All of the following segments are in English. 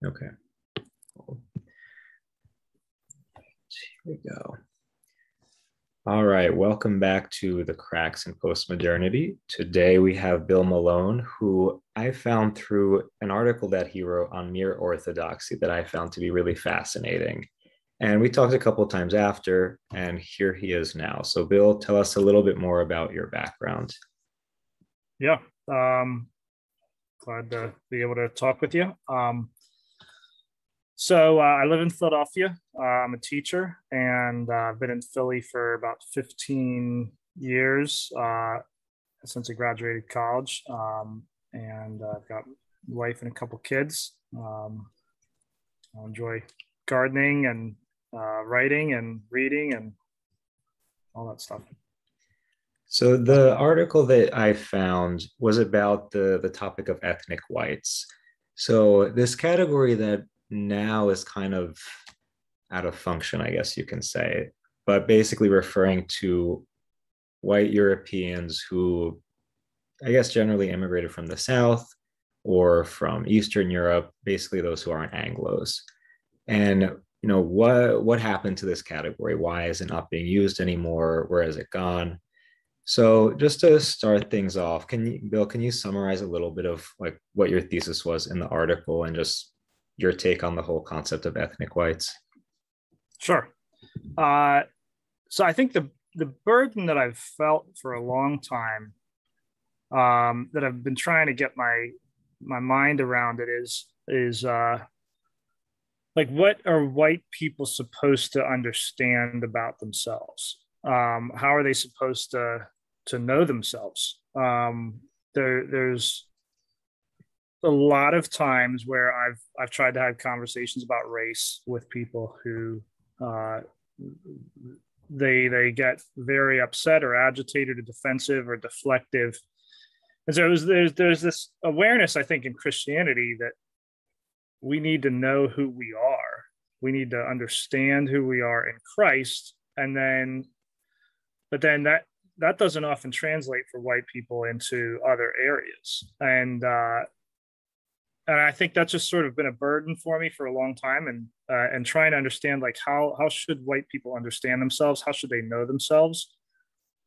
Okay. Cool. Here we go. All right, welcome back to The Cracks in Postmodernity. Today we have Bill Melone, who I found through an article that he wrote on mere orthodoxy that I found to be really fascinating. And we talked a couple of times after, and here he is now. So, Bill, tell us a little bit more about your background. Yeah, glad to be able to talk with you. So I live in Philadelphia. I'm a teacher, and I've been in Philly for about 15 years since I graduated college. And I've got a wife and a couple kids. I enjoy gardening and writing and reading and all that stuff. So the article that I found was about the topic of ethnic whites. So this category that now is kind of out of function, I guess you can say, but basically referring to white Europeans who, I guess, generally immigrated from the South or from Eastern Europe, basically those who aren't Anglos. And what happened to this category? Why is it not being used anymore? Where has it gone? So just to start things off, Bill, can you summarize a little bit of like what your thesis was in the article and just your take on the whole concept of ethnic whites? Sure. So I think the burden that I've felt for a long time, that I've been trying to get my mind around it is like, what are white people supposed to understand about themselves? How are they supposed to know themselves? There's a lot of times where I've tried to have conversations about race with people who they get very upset or agitated or defensive or deflective. And so there's this awareness, I think, in Christianity that we need to know who we are. We need to understand who we are in Christ, but then that doesn't often translate for white people into other areas. And I think that's just sort of been a burden for me for a long time, and trying to understand, like, how should white people understand themselves? How should they know themselves?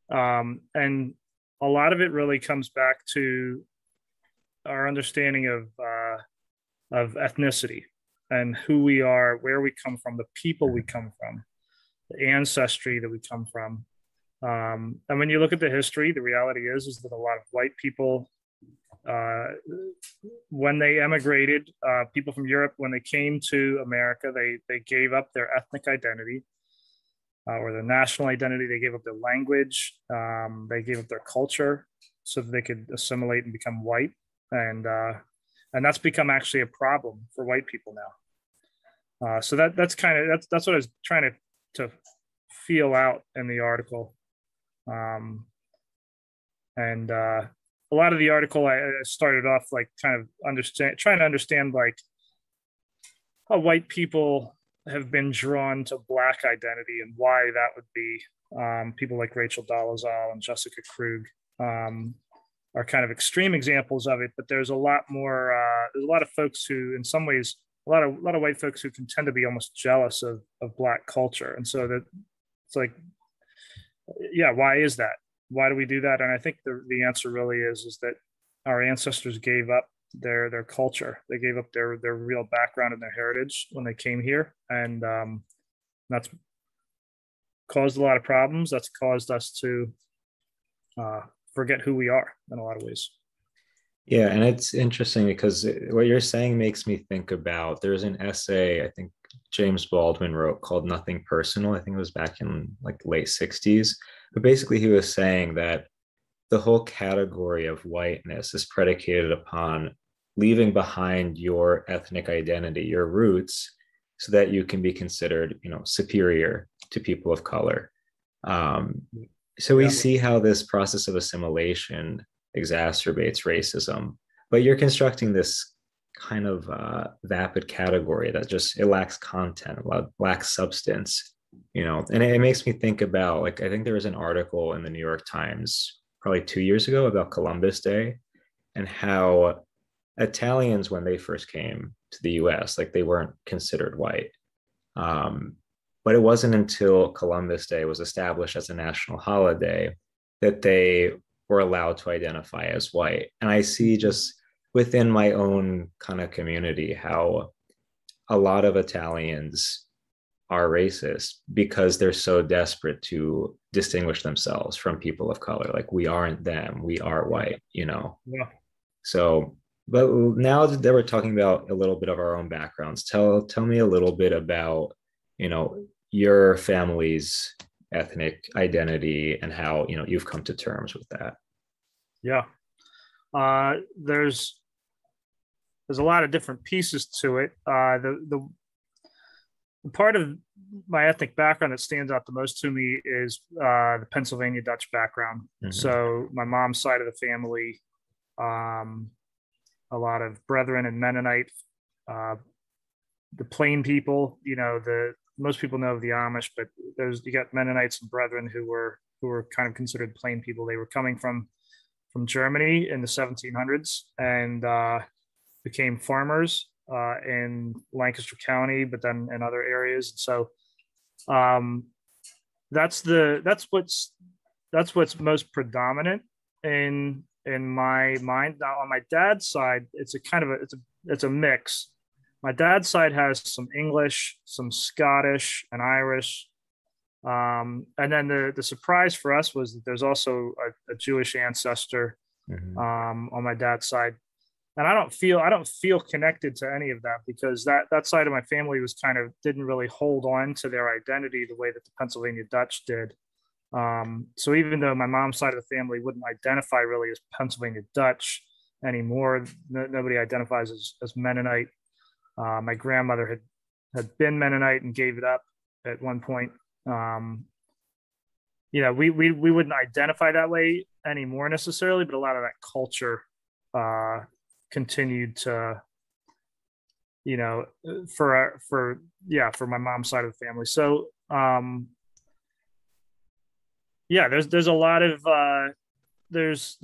And a lot of it really comes back to our understanding of ethnicity and who we are, where we come from, the people we come from, the ancestry that we come from. And when you look at the history, the reality is that a lot of white people, when they emigrated, people from Europe, when they came to America, they gave up their ethnic identity or their national identity. They gave up their language. They gave up their culture so that they could assimilate and become white. And that's become actually a problem for white people now. So that's what I was trying to feel out in the article. And a lot of the article, I started off like trying to understand like how white people have been drawn to Black identity and why that would be. People like Rachel Dolezal and Jessica Krug are kind of extreme examples of it, but there's a lot more. There's a lot of folks who, in some ways, a lot of white folks who can tend to be almost jealous of Black culture, and so that it's like, yeah, why is that? Why do we do that? And I think the answer really is that our ancestors gave up their culture. They gave up their real background and their heritage when they came here, and that's caused a lot of problems. That's caused us to forget who we are in a lot of ways. Yeah, and it's interesting because what you're saying makes me think about, there's an essay I think James Baldwin wrote called Nothing Personal. I think it was back in like the late 60s. But basically he was saying that the whole category of whiteness is predicated upon leaving behind your ethnic identity, your roots, so that you can be considered, superior to people of color. So we see how this process of assimilation exacerbates racism, but you're constructing this kind of vapid category that just, it lacks content, lacks substance, and it makes me think about, like, I think there was an article in the New York Times probably 2 years ago about Columbus Day and how Italians, when they first came, to the US. Like they weren't considered white. Um, but it wasn't until Columbus Day was established as a national holiday that they were allowed to identify as white. And I see just within my own kind of community how a lot of Italians are racist because they're so desperate to distinguish themselves from people of color. Like we aren't them, we are white, you know? Yeah. So, but now that we're talking about a little bit of our own backgrounds, tell me a little bit about, you know, your family's ethnic identity and how, you know, you've come to terms with that. Yeah. There's a lot of different pieces to it. The part of my ethnic background that stands out the most to me is the Pennsylvania Dutch background. Mm-hmm. So my mom's side of the family, a lot of Brethren and Mennonite, the Plain people. You know, the most people know of the Amish, but you got Mennonites and Brethren who were kind of considered Plain people. They were coming from Germany in the 1700s and became farmers in Lancaster County, but then in other areas. So that's what's most predominant in my mind. Now, on my dad's side, it's a mix. My dad's side has some English, some Scottish, and Irish. And then the surprise for us was that there's also a Jewish ancestor on my dad's side. And I don't feel connected to any of that because that side of my family didn't really hold on to their identity the way that the Pennsylvania Dutch did. So even though my mom's side of the family wouldn't identify really as Pennsylvania Dutch anymore, nobody identifies as Mennonite. My grandmother had been Mennonite and gave it up at one point. You know, we wouldn't identify that way anymore necessarily, but a lot of that culture continued to, you know, for my mom's side of the family. So there's a lot of there's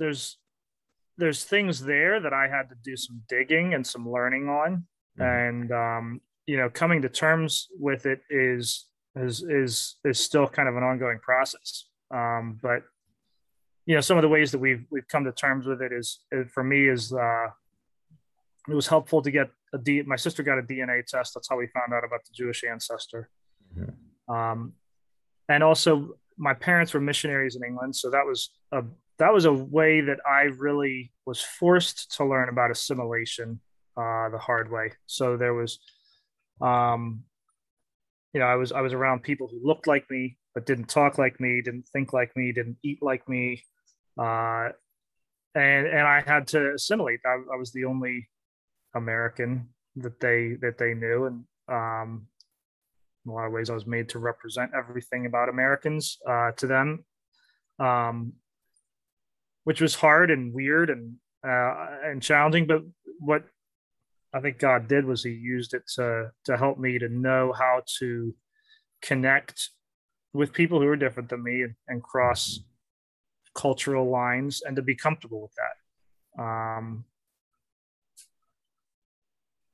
things there that I had to do some digging and some learning on, and you know, coming to terms with it is still kind of an ongoing process. But you know, some of the ways that we've come to terms with it is for me is it was helpful to get my sister got a DNA test. That's how we found out about the Jewish ancestor. And also my parents were missionaries in England. So that was a way that I really was forced to learn about assimilation the hard way. So there was, you know, I was around people who looked like me, but didn't talk like me, didn't think like me, didn't eat like me. And I had to assimilate. I was the only American that they knew, and in a lot of ways I was made to represent everything about Americans to them, which was hard and weird and challenging. But what I think God did was he used it to help me to know how to connect with people who are different than me and cross cultural lines and to be comfortable with that.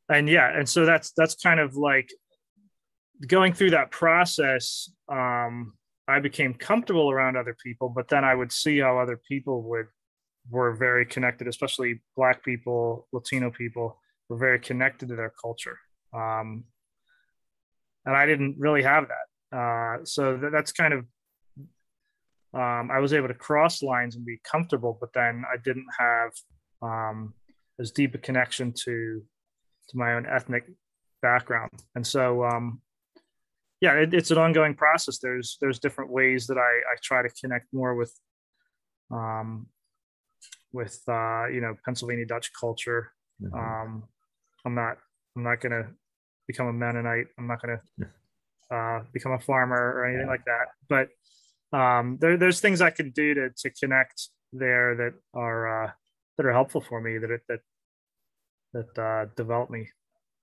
And so that's kind of like going through that process. I became comfortable around other people, but then I would see how other people were very connected, especially Black people, Latino people were very connected to their culture. And I didn't really have that. So that's kind of, I was able to cross lines and be comfortable, but then I didn't have as deep a connection to my own ethnic background. And so, it's an ongoing process. There's different ways that I try to connect more with you know, Pennsylvania Dutch culture. I'm not going to become a Mennonite. I'm not going to become a farmer or anything like that. But there's things I can do to connect there that are helpful for me, that develop me,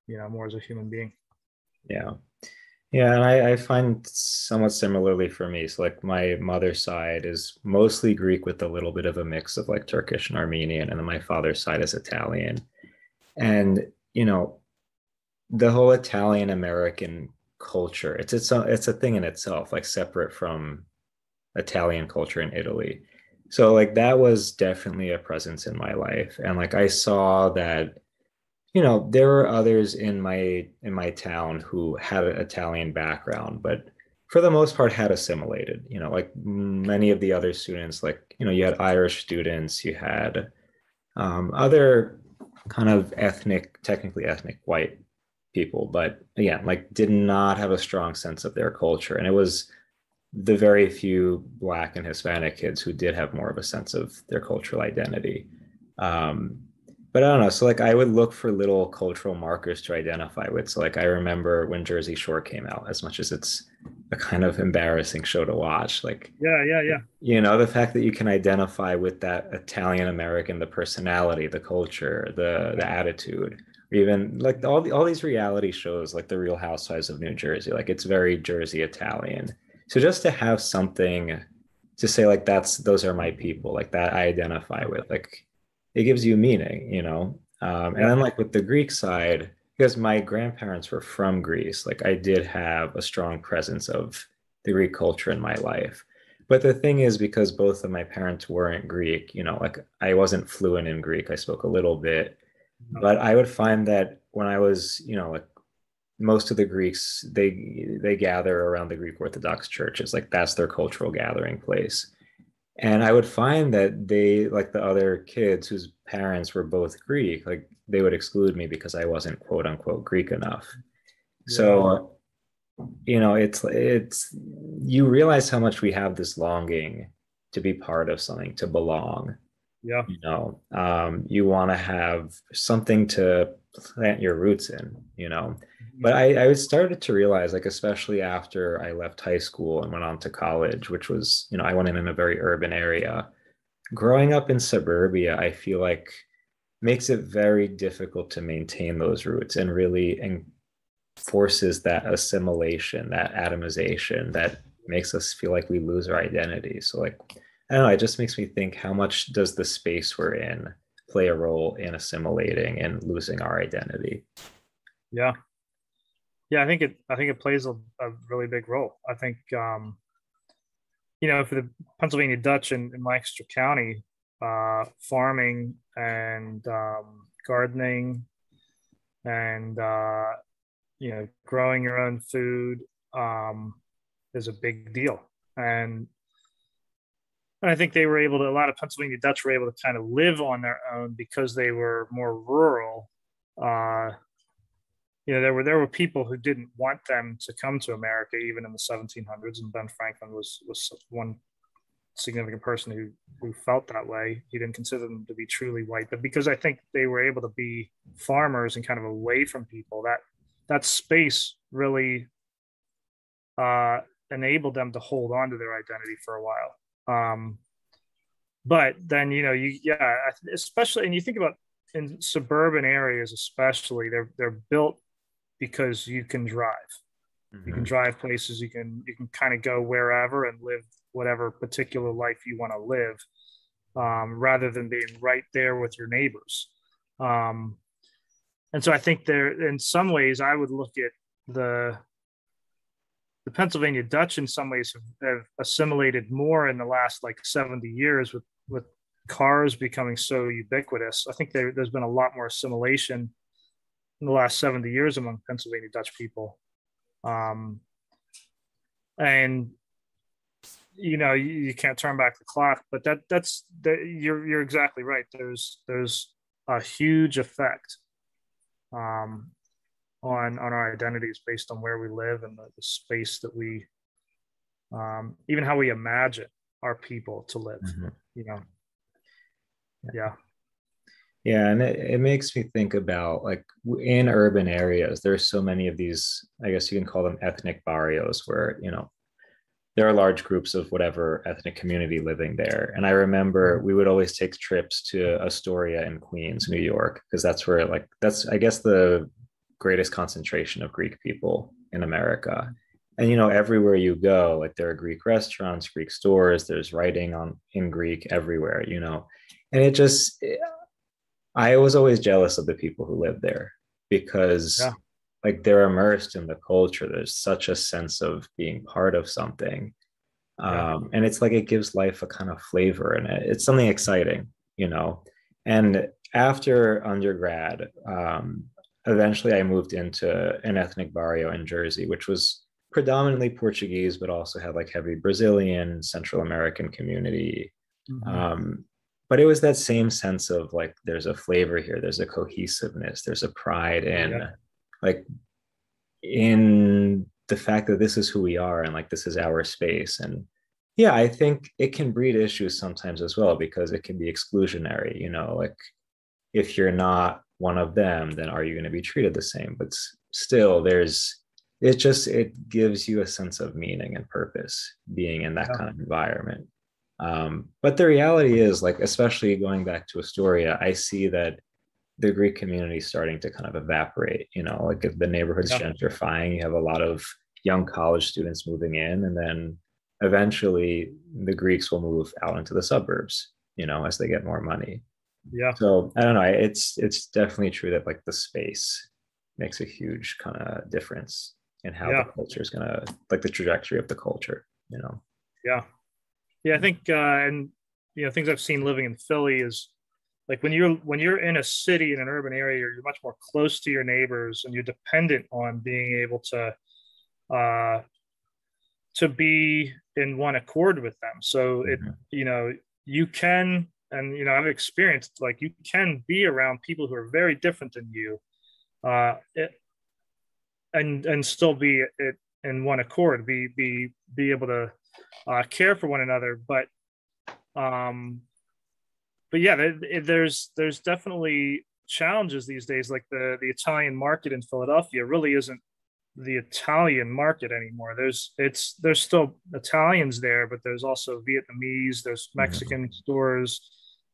you know, more as a human being. Yeah. Yeah, and I find somewhat similarly for me. So like my mother's side is mostly Greek with a little bit of a mix of like Turkish and Armenian, and then my father's side is Italian. And, you know, the whole Italian American culture, it's a thing in itself, like separate from Italian culture in Italy. So like that was definitely a presence in my life. And like I saw that, there were others in my town who had an Italian background, but for the most part had assimilated, like many of the other students, like, you had Irish students, you had other kind of technically ethnic white people, but again, like did not have a strong sense of their culture. And it was the very few Black and Hispanic kids who did have more of a sense of their cultural identity. Um, but I don't know. So like I would look for little cultural markers to identify with. So like I remember when Jersey Shore came out, as much as it's a kind of embarrassing show to watch, like, Yeah, yeah, yeah, the fact that you can identify with that Italian American, the personality, the culture, the attitude, or even like all these reality shows like the Real Housewives of New Jersey, like it's very Jersey Italian. So just to have something to say like those are my people, like that I identify with, like it gives you meaning. And yeah, then like with the Greek side, because my grandparents were from Greece, like I did have a strong presence of the Greek culture in my life. But the thing is, because both of my parents weren't Greek, like I wasn't fluent in Greek. I spoke a little bit, yeah, but I would find that when I was, like most of the Greeks, they gather around the Greek Orthodox churches. Like that's their cultural gathering place. And I would find that they, like the other kids whose parents were both Greek, like they would exclude me because I wasn't quote unquote Greek enough. yeah, So, it's you realize how much we have this longing to be part of something, to belong. yeah, You want to have something to plant your roots in. mhm, But I started to realize, like, especially after I left high school and went on to college, which was, I went in a very urban area. Growing up in suburbia, I feel like makes it very difficult to maintain those roots and really forces that assimilation, that atomization that makes us feel like we lose our identity. So like, I don't know, it just makes me think, how much does the space we're in play a role in assimilating and losing our identity? yeah, yeah. I think it plays a really big role. I think for the Pennsylvania Dutch in Lancaster County, farming and gardening and growing your own food is a big deal. And I think a lot of Pennsylvania Dutch were able to kind of live on their own because they were more rural. Uh, there were people who didn't want them to come to America even in the 1700s, and Ben Franklin was one significant person who felt that way. He didn't consider them to be truly white, but because I think they were able to be farmers and kind of away from people, that space really uh, enabled them to hold on to their identity for a while. But then especially, and you think about in suburban areas, especially, they're built because you can drive. You can Mhm. drive places. You can kind of go wherever and live whatever particular life you want to live, rather than being right there with your neighbors. Um, and so I think there, in some ways, I would look at the Pennsylvania Dutch in some ways have assimilated more in the last like 70 years with cars becoming so ubiquitous. I think there's been a lot more assimilation in the last 70 years among Pennsylvania Dutch people. Um, and you can't turn back the clock, but you're exactly right. There's a huge effect um, on our identities based on where we live and the space that we even how we imagine our people to live. Mhm. You know, yeah, Yeah, and it makes me think about like in urban areas, there's so many of these, I guess you can call them ethnic barrios, where, there are large groups of whatever ethnic community living there. And I remember we would always take trips to Astoria in Queens, New York, because that's where like that's I guess the greatest concentration of Greek people in America. And everywhere you go, like there are Greek restaurants, Greek stores, there's writing on in Greek everywhere. And I was always jealous of the people who lived there because yeah, like they're immersed in the culture. There's such a sense of being part of something. Yeah. And it's like it gives life a kind of flavor in it. It's something exciting, you know. And after undergrad, eventually I moved into an ethnic barrio in Jersey, which was predominantly Portuguese, but also had like heavy Brazilian, Central American community. Hmm. Um, but it was that same sense of like there's a flavor here, there's a cohesiveness, there's a pride in Yeah. like in the fact that this is who we are and like this is our space. And yeah, I think it can breed issues sometimes as well because it can be exclusionary, you know, like if you're not one of them, then are you going to be treated the same? But still, it gives you a sense of meaning and purpose being in that Yeah. kind of environment. But the reality is, like, especially going back to Astoria, I see that the Greek community is starting to kind of evaporate. You know, like if the neighborhood's Yeah. gentrifying, you have a lot of young college students moving in, and then eventually the Greeks will move out into the suburbs, you know, as they get more money. Yeah. So I don't know. It's definitely true that like the space makes a huge kind of difference in how the Yeah. culture is gonna like the trajectory of the culture. You know. Yeah. Yeah. I think, and things I've seen living in Philly is like when you're in a city in an urban area, you're much more close to your neighbors, and you're dependent on being able uh, to be in one accord with them. So Mhm. you can, and I've experienced like you can be around people who are very different than you, uh, it, and still be it in one accord, be able to care for one another. Um, but yeah, there's definitely challenges these days. Like the Italian market in Philadelphia really isn't the Italian market anymore. There's still Italians there, but there's also Vietnamese, there's Mhm. Mexican stores.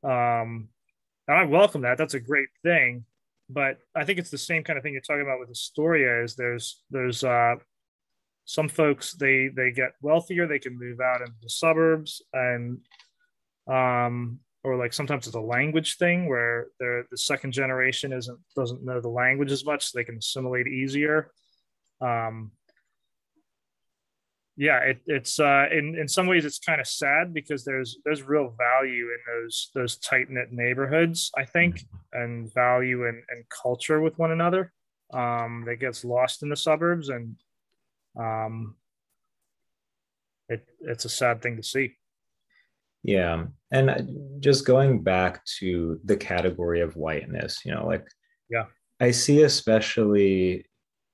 Um, and I welcome that. That's a great thing. But I think it's the same kind of thing you're talking about with Astoria. Is there's some folks they get wealthier, they can move out into the suburbs, and or like sometimes it's a language thing where the second generation doesn't know the language as much, so they can assimilate easier. Um, yeah, it's in some ways it's kind of sad because there's real value in those tight knit neighborhoods, I think, Mhm. and value and culture with one another that gets lost in the suburbs, and um, it's a sad thing to see. Yeah. And just going back to the category of whiteness, you know, like Yeah. I see especially,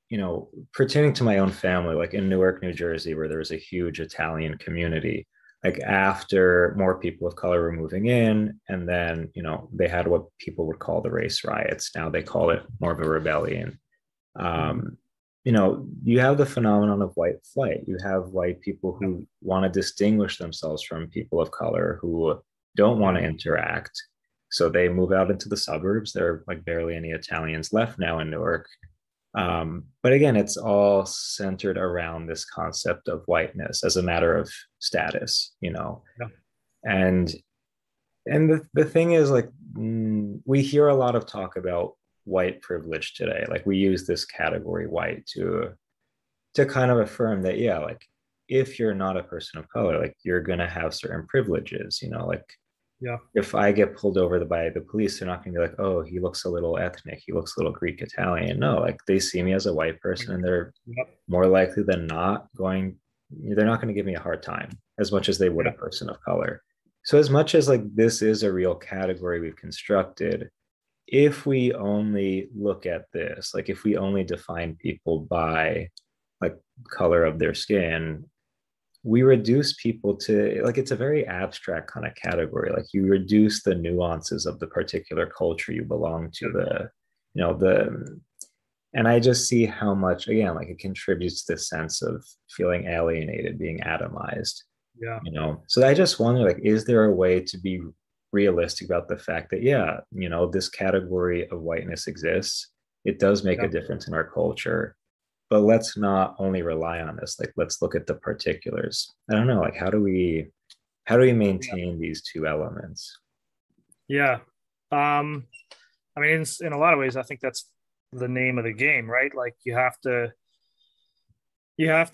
you know, pertaining to my own family, like in Newark, New Jersey, where there was a huge Italian community, like after more people of color were moving in, and then, you know, they had what people would call the race riots. Now they call it more of a rebellion. Mm-hmm. um, you know, you have the phenomenon of white flight. You have white people Yeah. who want to distinguish themselves from people of color who don't want Yeah. to interact. So they move out into the suburbs. There are like barely any Italians left now in Newark. But again, it's all centered around this concept of whiteness as a matter of status, you know. Yeah. And the thing is like we hear a lot of talk about white privilege today. Like we use this category white to kind of affirm that yeah, like if you're not a person of color, like you're gonna have certain privileges, you know, like Yeah. if I get pulled over by the police, they're not gonna be like, oh, he looks a little ethnic, he looks a little Greek Italian. No, like they see me as a white person and they're Yeah. more likely than not going, they're not going to give me a hard time as much as they would a Yeah. person of color. So as much as like this is a real category we've constructed, if we only look at this, like if we only define people by like color of their skin, we reduce people to like it's a very abstract kind of category. Like you reduce the nuances of the particular culture you belong to, the you know the and I just see how much again like it contributes to this sense of feeling alienated, being atomized, Yeah. you know. So I just wonder like is there a way to be realistic about the fact that yeah, you know, this category of whiteness exists, it does make a Yeah. difference in our culture, but let's not only rely on this, like let's look at the particulars. I don't know, like how do we Yeah. maintain these two elements? Yeah. Um, I mean, in a lot of ways, I think that's the name of the game, right? Like you have to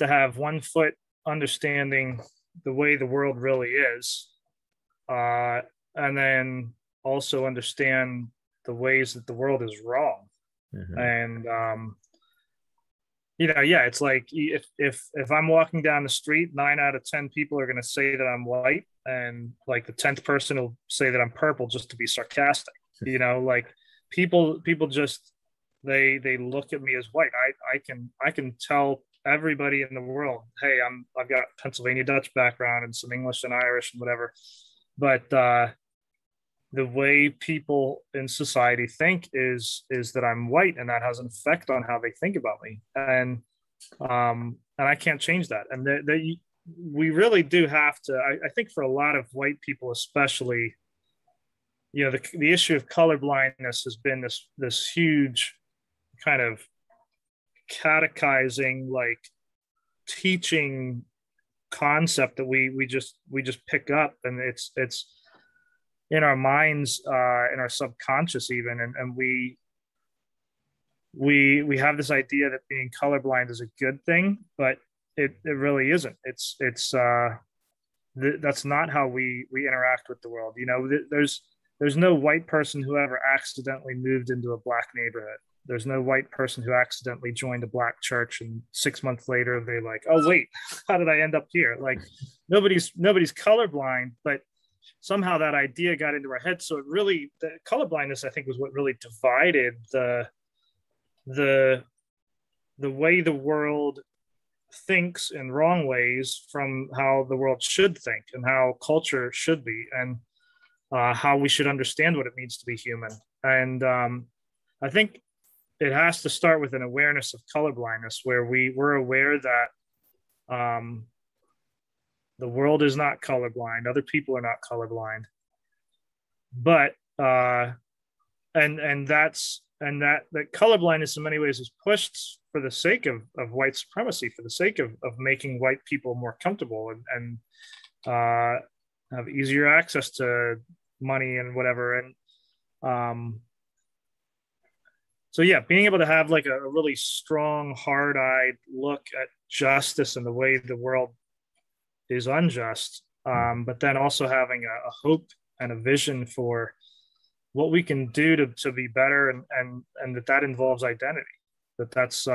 have one foot understanding the way the world really is, uh, and then also understand the ways that the world is wrong. Hmm. And yeah, it's like if I'm walking down the street, 9 out of 10 people are going to say that I'm white, and like the 10th person will say that I'm purple just to be sarcastic. Like people just they look at me as white. I can tell everybody in the world, hey, I've got Pennsylvania Dutch background and some English and Irish and whatever, but the way people in society think is that I'm white, and that has an effect on how they think about me, and I can't change that. And we really do have to. I think for a lot of white people, especially, the issue of color blindness has been this huge kind of catechizing, like teaching concept that we just pick up, and it's in our minds, in our subconscious even, and we have this idea that being colorblind is a good thing, but it really isn't. That's not how we interact with the world. There's no white person who ever accidentally moved into a black neighborhood. There's no white person who accidentally joined a black church and 6 months later they're like, oh wait, how did I end up here? Like nobody's colorblind, but somehow that idea got into our head. So the colorblindness, I think, was what really divided the the way the world thinks in wrong ways from how the world should think and how culture should be, and how we should understand what it means to be human. And I think it has to start with an awareness of colorblindness, where we're aware that the world is not colorblind, other people are not colorblind, but that colorblindness in many ways is pushed for the sake of white supremacy, for the sake of making white people more comfortable and have easier access to money and whatever. And so yeah, being able to have like a really strong, hard-eyed look at justice and the way the world is unjust, but then also having a hope and a vision for what we can do to be better, and that involves identity. That's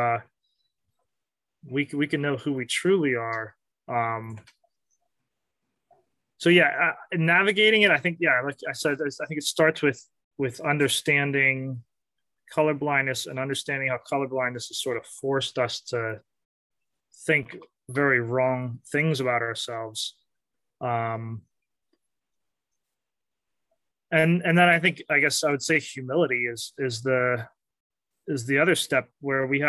we can know who we truly are. So yeah, navigating it, I think, yeah, like I said, I think it starts with understanding colorblindness and understanding how colorblindness has sort of forced us to think very wrong things about ourselves. And then I guess I would say humility is the other step, where we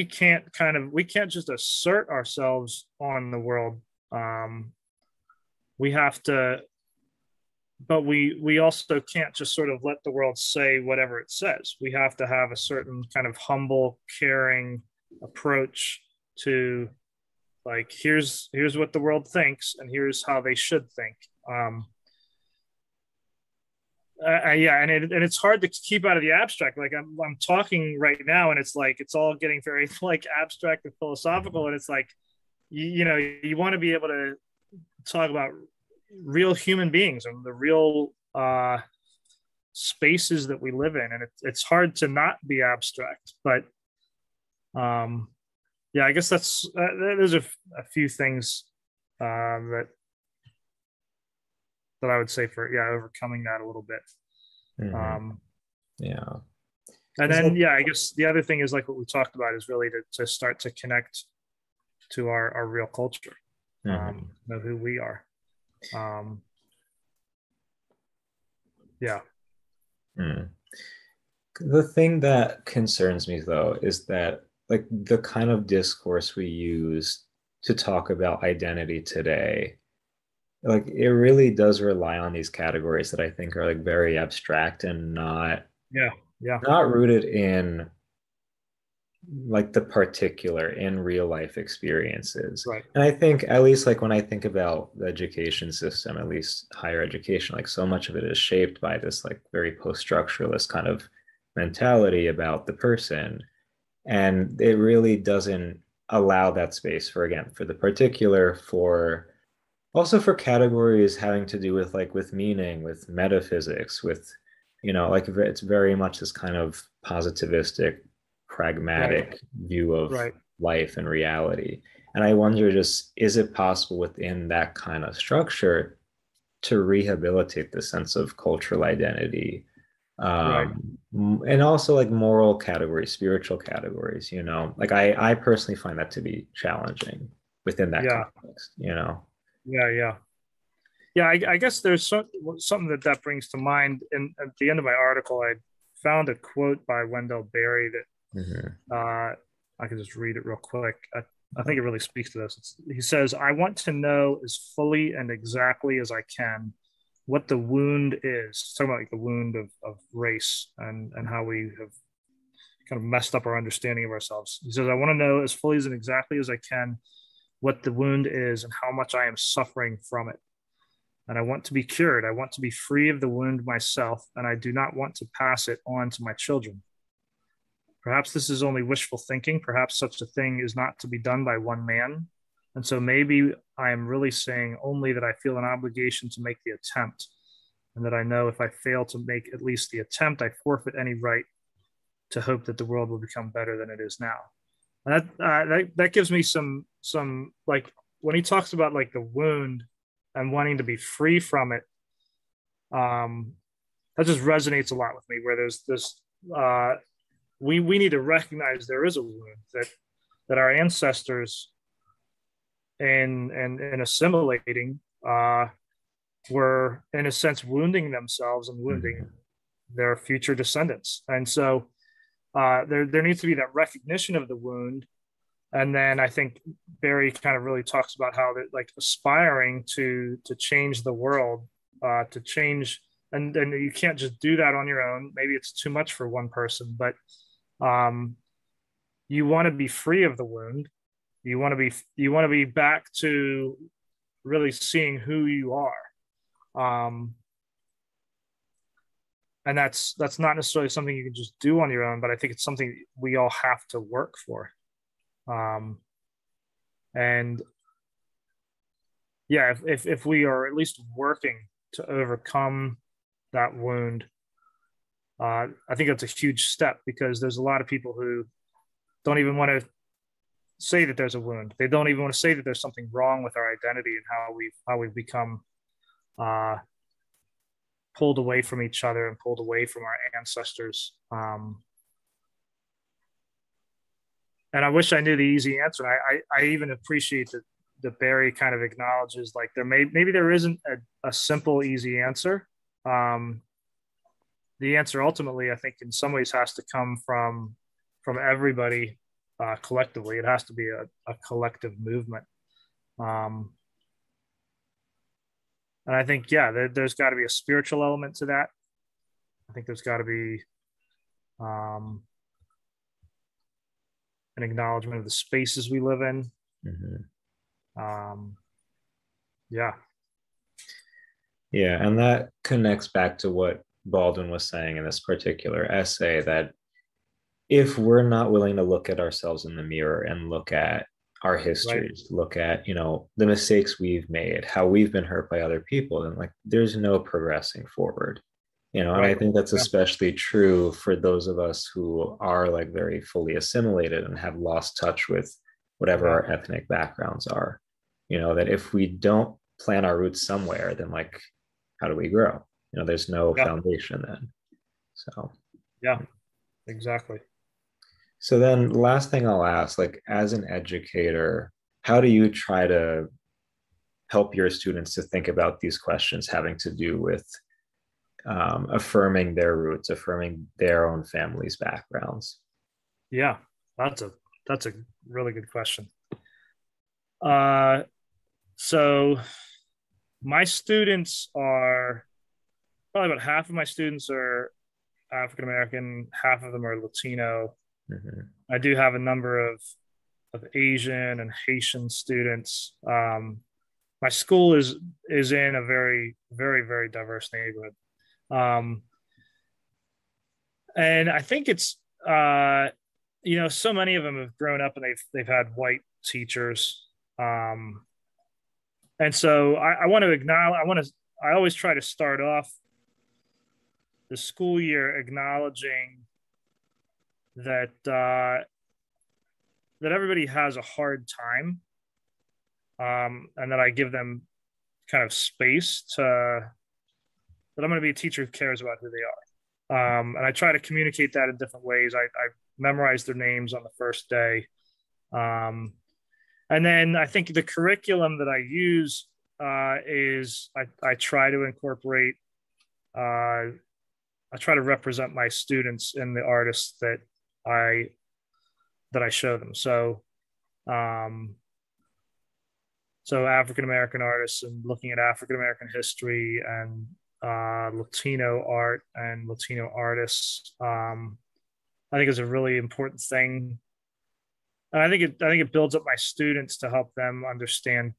can't just assert ourselves on the world. We have to, but we also can't just sort of let the world say whatever it says. We have to have a certain kind of humble, caring approach to, like, here's what the world thinks and here's how they should think. Yeah, and it's hard to keep out of the abstract. Like I'm talking right now, and it's like it's all getting very like abstract and philosophical, and it's like you want to be able to talk about real human beings and the real spaces that we live in, and it's hard to not be abstract. But yeah, I guess there's a few things that I would say for, yeah, overcoming that a little bit. Hmm. Yeah. And Is then that, yeah, I guess the other thing is like what we talked about is really to start to connect to our real culture, mhm. know who we are. Um, yeah. Mm. The thing that concerns me though is that like the kind of discourse we use to talk about identity today, like it really does rely on these categories that I think are like very abstract and Yeah. Yeah. not rooted in like the particular in real life experiences. Right. And I think at least like when I think about the education system, at least higher education, like so much of it is shaped by this like very post-structuralist kind of mentality about the person. And it really doesn't allow that space for, again, for the particular, for also for categories having to do with like with meaning, with metaphysics, with, like it's very much this kind of positivistic, Right. pragmatic view of Right. life and reality. And I wonder, just is it possible within that kind of structure to rehabilitate the sense of cultural identity, Right. and also like moral categories, spiritual categories, like I personally find that to be challenging within that Yeah. context. Yeah. Yeah. Yeah. I guess there's something that brings to mind. And at the end of my article, I found a quote by Wendell Berry Hmm. that I can just read it real quick. I think it really speaks to this. He says, "I want to know as fully and exactly as I can what the wound is." It's talking about like the wound of race and how we have kind of messed up our understanding of ourselves. He says, "I want to know as fully and exactly as I can what the wound is and how much I am suffering from it. And I want to be cured. I want to be free of the wound myself, and I do not want to pass it on to my children. Perhaps this is only wishful thinking. Perhaps such a thing is not to be done by one man. And so maybe I am really saying only that I feel an obligation to make the attempt, and that I know if I fail to make at least the attempt, I forfeit any right to hope that the world will become better than it is now." And that gives me some like when he talks about like the wound and wanting to be free from it. Um, that just resonates a lot with me. Where there's this, we need to recognize there is a wound that our ancestors in assimilating were in a sense wounding themselves and wounding Hmm. their future descendants. And so there needs to be that recognition of the wound. And then I think Barry kind of really talks about how they're like aspiring to change the world, to change, and you can't just do that on your own. Maybe it's too much for one person, but um, you want to be free of the wound. You want to be back to really seeing who you are. Um, and that's not necessarily something you can just do on your own, but I think it's something we all have to work for. Um, and yeah, if we are at least working to overcome that wound, I think that's a huge step because there's a lot of people who don't even want to say that there's a wound. They don't even want to say that there's something wrong with our identity and how we've become uh, pulled away from each other and pulled away from our ancestors. And I wish I knew the easy answer. I even appreciate that Barry kind of acknowledges like maybe there isn't a simple easy answer. Um, the answer ultimately, I think, in some ways, has to come from everybody collectively. It has to be a collective movement. Um, and I think, yeah, there's got to be a spiritual element to that. I think there's got to be um, an acknowledgement of the spaces we live in. Hmm. Um, yeah, Yeah, and that connects back to what Baldwin was saying in this particular essay, that if we're not willing to look at ourselves in the mirror and look at our right. histories, look at, the mistakes we've made, how we've been hurt by other people, then like there's no progressing forward. And I Right. think that's Yeah. especially true for those of us who are like very fully assimilated and have lost touch with whatever Yeah. our ethnic backgrounds are. That if we don't plant our roots somewhere, then like how do we grow? There's no Yeah. foundation then. So Yeah. Exactly. so then last thing I'll ask, like as an educator, how do you try to help your students to think about these questions having to do with affirming their roots, affirming their own family's backgrounds? Yeah. That's a that's a really good question. Uh, so my students are probably about half of my students are African American, half of them are Latino. Mm-hmm. I do have a number of Asian and Haitian students. My school is in a very very very diverse neighborhood. Um, And I think it's so many of them have grown up and they've had white teachers. And so I want to acknowledge, I always try to start off the school year acknowledging that that everybody has a hard time, and that I give them kind of space to that I'm going to be a teacher who cares about who they are, and I try to communicate that in different ways. I memorize their names on the first day, and then I think the curriculum that I use is I try to incorporate. I try to represent my students in the artists I I show them. So African American artists and looking at African American history and Latino art and Latino artists, I think is a really important thing, and I think it builds up my students to help them understand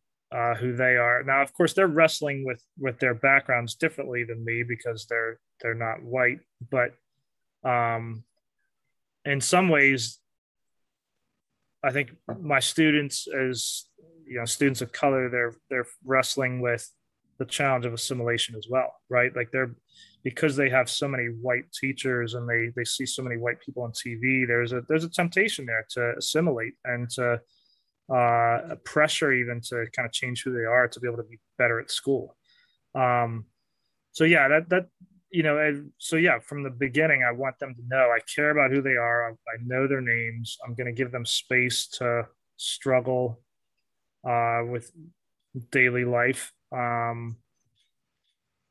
who they are. Now, of course, they're wrestling with their backgrounds differently than me because they're not white, but in some ways, I think my students, as students of color, they're wrestling with the challenge of assimilation as well, right? Like because they have so many white teachers and they see so many white people on TV. There's a temptation there to assimilate and to a pressure even to kind of change who they are to be able to be better at school. So yeah, so yeah, from the beginning, I want them to know I care about who they are. I know their names. I'm going to give them space to struggle with daily life. And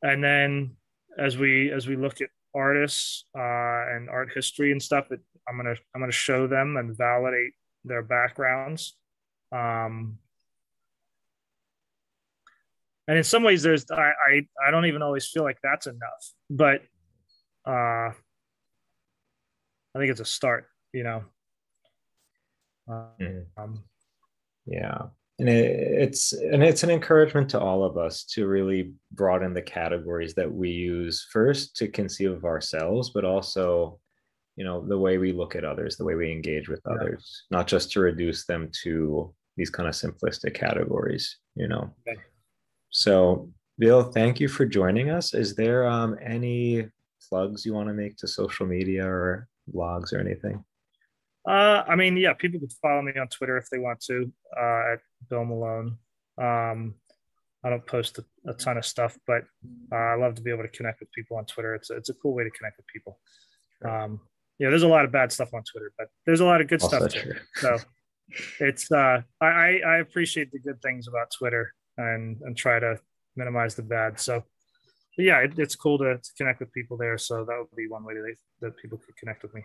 then as we look at artists and art history and stuff, I'm gonna show them and validate their backgrounds. And in some ways, I don't even always feel like that's enough, but I think it's a start, Yeah. And it's an encouragement to all of us to really broaden the categories that we use, first to conceive of ourselves, but also, the way we look at others, the way we engage with others, not just to reduce them to these kind of simplistic categories. Okay. So, Bill, thank you for joining us. Is there any plugs you want to make to social media or blogs or anything? I mean, yeah, people can follow me on Twitter if they want to, at Bill Melone. I don't post a ton of stuff, but I love to be able to connect with people on Twitter. It's a cool way to connect with people. There's a lot of bad stuff on Twitter, but there's a lot of good Also stuff too. true. So it's I appreciate the good things about Twitter and try to minimize the bad. So yeah, it's cool to connect with people there. So that would be one way that people could connect with me.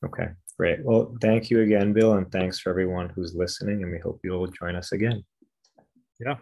Okay, great. Well, thank you again, Bill, and thanks for everyone who's listening, and we hope you'll join us again. Yeah.